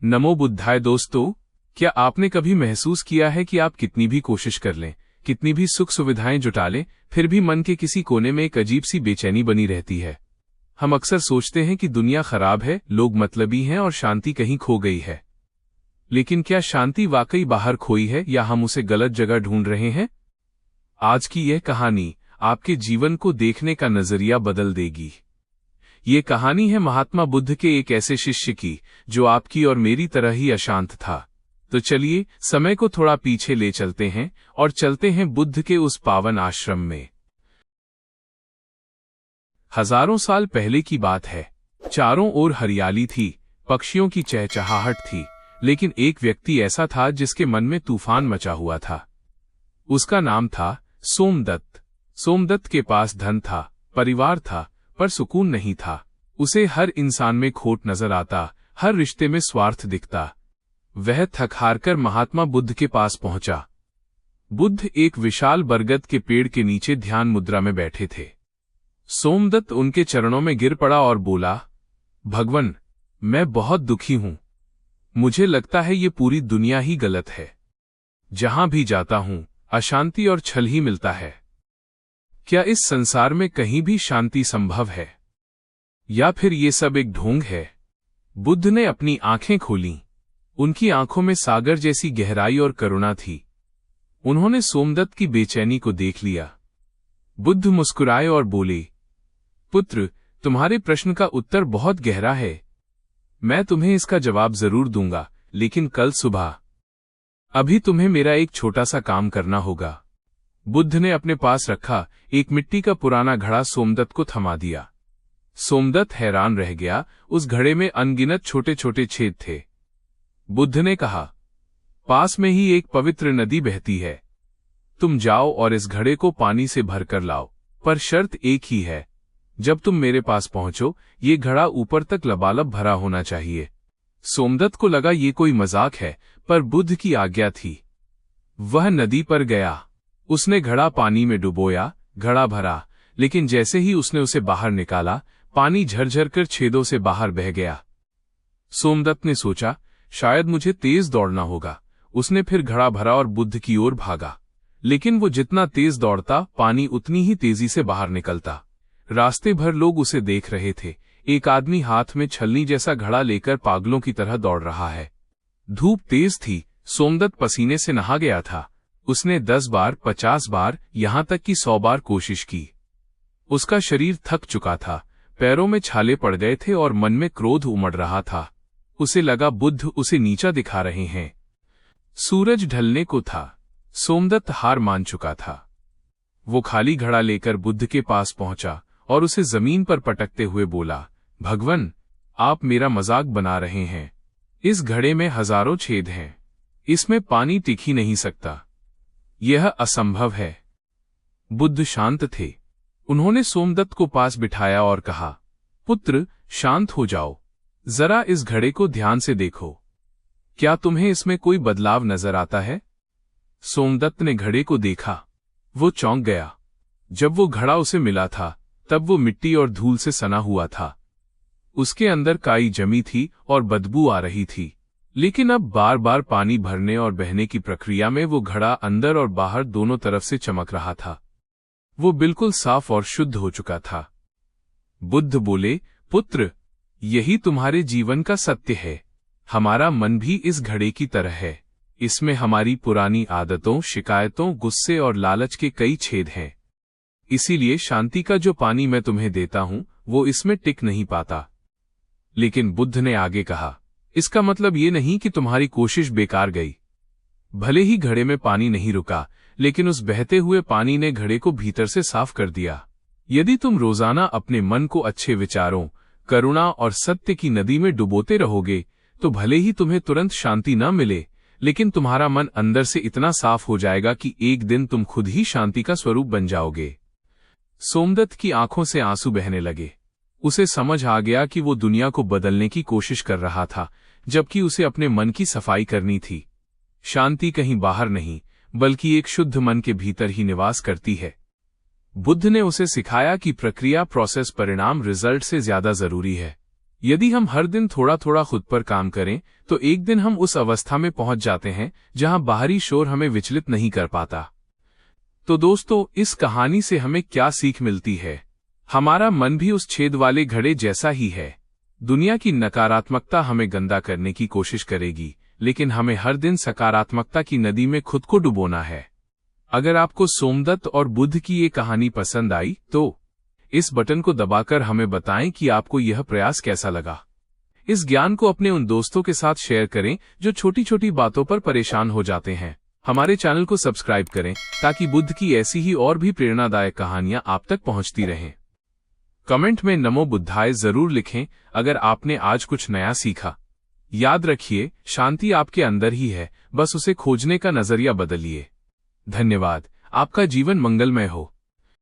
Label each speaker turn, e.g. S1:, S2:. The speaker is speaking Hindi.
S1: नमो बुद्धाय दोस्तों, क्या आपने कभी महसूस किया है कि आप कितनी भी कोशिश कर लें, कितनी भी सुख सुविधाएं जुटा लें, फिर भी मन के किसी कोने में एक अजीब सी बेचैनी बनी रहती है। हम अक्सर सोचते हैं कि दुनिया खराब है, लोग मतलबी हैं और शांति कहीं खो गई है। लेकिन क्या शांति वाकई बाहर खोई है या हम उसे गलत जगह ढूंढ रहे हैं? आज की यह कहानी आपके जीवन को देखने का नजरिया बदल देगी। ये कहानी है महात्मा बुद्ध के एक ऐसे शिष्य की जो आपकी और मेरी तरह ही अशांत था। तो चलिए समय को थोड़ा पीछे ले चलते हैं और चलते हैं बुद्ध के उस पावन आश्रम में। हजारों साल पहले की बात है। चारों ओर हरियाली थी, पक्षियों की चहचहाहट थी, लेकिन एक व्यक्ति ऐसा था जिसके मन में तूफान मचा हुआ था। उसका नाम था सोमदत्त। सोमदत्त के पास धन था, परिवार था, पर सुकून नहीं था। उसे हर इंसान में खोट नजर आता, हर रिश्ते में स्वार्थ दिखता। वह थक हार कर महात्मा बुद्ध के पास पहुंचा। बुद्ध एक विशाल बरगद के पेड़ के नीचे ध्यान मुद्रा में बैठे थे। सोमदत्त उनके चरणों में गिर पड़ा और बोला, भगवन, मैं बहुत दुखी हूं। मुझे लगता है ये पूरी दुनिया ही गलत है। जहां भी जाता हूं अशांति और छल ही मिलता है। क्या इस संसार में कहीं भी शांति संभव है, या फिर ये सब एक ढोंग है? बुद्ध ने अपनी आंखें खोलीं। उनकी आंखों में सागर जैसी गहराई और करुणा थी। उन्होंने सोमदत्त की बेचैनी को देख लिया। बुद्ध मुस्कुराए और बोले, पुत्र, तुम्हारे प्रश्न का उत्तर बहुत गहरा है। मैं तुम्हें इसका जवाब जरूर दूंगा, लेकिन कल सुबह। अभी तुम्हें मेरा एक छोटा सा काम करना होगा। बुद्ध ने अपने पास रखा एक मिट्टी का पुराना घड़ा सोमदत्त को थमा दिया। सोमदत्त हैरान रह गया। उस घड़े में अनगिनत छोटे छोटे छेद थे। बुद्ध ने कहा, पास में ही एक पवित्र नदी बहती है। तुम जाओ और इस घड़े को पानी से भरकर लाओ, पर शर्त एक ही है। जब तुम मेरे पास पहुंचो, ये घड़ा ऊपर तक लबालब भरा होना चाहिए। सोमदत्त को लगा ये कोई मजाक है, पर बुद्ध की आज्ञा थी। वह नदी पर गया। उसने घड़ा पानी में डुबोया, घड़ा भरा, लेकिन जैसे ही उसने उसे बाहर निकाला, पानी झरझर कर छेदों से बाहर बह गया। सोमदत्त ने सोचा, शायद मुझे तेज दौड़ना होगा। उसने फिर घड़ा भरा और बुद्ध की ओर भागा। लेकिन वो जितना तेज दौड़ता, पानी उतनी ही तेजी से बाहर निकलता। रास्ते भर लोग उसे देख रहे थे। एक आदमी हाथ में छलनी जैसा घड़ा लेकर पागलों की तरह दौड़ रहा है। धूप तेज थी। सोमदत्त पसीने से नहा गया था। उसने 10 बार, 50 बार, यहां तक कि 100 बार कोशिश की। उसका शरीर थक चुका था, पैरों में छाले पड़ गए थे और मन में क्रोध उमड़ रहा था। उसे लगा बुद्ध उसे नीचा दिखा रहे हैं। सूरज ढलने को था। सोमदत्त हार मान चुका था। वो खाली घड़ा लेकर बुद्ध के पास पहुंचा और उसे जमीन पर पटकते हुए बोला, भगवन, आप मेरा मजाक बना रहे हैं। इस घड़े में हजारों छेद हैं। इसमें पानी टिक ही नहीं सकता। यह असंभव है। बुद्ध शांत थे। उन्होंने सोमदत्त को पास बिठाया और कहा, पुत्र, शांत हो जाओ। जरा इस घड़े को ध्यान से देखो। क्या तुम्हें इसमें कोई बदलाव नजर आता है? सोमदत्त ने घड़े को देखा। वो चौंक गया। जब वो घड़ा उसे मिला था, तब वो मिट्टी और धूल से सना हुआ था। उसके अंदर काई जमी थी और बदबू आ रही थी। लेकिन अब बार बार पानी भरने और बहने की प्रक्रिया में वो घड़ा अंदर और बाहर दोनों तरफ से चमक रहा था। वो बिल्कुल साफ और शुद्ध हो चुका था। बुद्ध बोले, पुत्र, यही तुम्हारे जीवन का सत्य है। हमारा मन भी इस घड़े की तरह है। इसमें हमारी पुरानी आदतों, शिकायतों, गुस्से और लालच के कई छेद हैं। इसीलिए शांति का जो पानी मैं तुम्हें देता हूं, वो इसमें टिक नहीं पाता। लेकिन बुद्ध ने आगे कहा, इसका मतलब ये नहीं कि तुम्हारी कोशिश बेकार गई। भले ही घड़े में पानी नहीं रुका, लेकिन उस बहते हुए पानी ने घड़े को भीतर से साफ कर दिया। यदि तुम रोजाना अपने मन को अच्छे विचारों, करुणा और सत्य की नदी में डुबोते रहोगे, तो भले ही तुम्हें तुरंत शांति न मिले, लेकिन तुम्हारा मन अंदर से इतना साफ हो जाएगा कि एक दिन तुम खुद ही शांति का स्वरूप बन जाओगे। सोमदत्त की आंखों से आंसू बहने लगे। उसे समझ आ गया कि वो दुनिया को बदलने की कोशिश कर रहा था, जबकि उसे अपने मन की सफाई करनी थी। शांति कहीं बाहर नहीं, बल्कि एक शुद्ध मन के भीतर ही निवास करती है। बुद्ध ने उसे सिखाया कि प्रक्रिया, प्रोसेस, परिणाम, रिजल्ट से ज्यादा जरूरी है। यदि हम हर दिन थोड़ा थोड़ा खुद पर काम करें तो एक दिन हम उस अवस्था में पहुंच जाते हैं जहां बाहरी शोर हमें विचलित नहीं कर पाता। तो दोस्तों, इस कहानी से हमें क्या सीख मिलती है? हमारा मन भी उस छेद वाले घड़े जैसा ही है। दुनिया की नकारात्मकता हमें गंदा करने की कोशिश करेगी, लेकिन हमें हर दिन सकारात्मकता की नदी में खुद को डुबोना है। अगर आपको सोमदत्त और बुद्ध की ये कहानी पसंद आई तो इस बटन को दबाकर हमें बताएं कि आपको यह प्रयास कैसा लगा। इस ज्ञान को अपने उन दोस्तों के साथ शेयर करें जो छोटी छोटी बातों पर परेशान हो जाते हैं। हमारे चैनल को सब्सक्राइब करें ताकि बुद्ध की ऐसी ही और भी प्रेरणादायक कहानियां आप तक पहुंचती रहें। कमेंट में नमो बुद्धाय जरूर लिखें अगर आपने आज कुछ नया सीखा। याद रखिए, शांति आपके अंदर ही है, बस उसे खोजने का नजरिया बदलिए। धन्यवाद। आपका जीवन मंगलमय हो।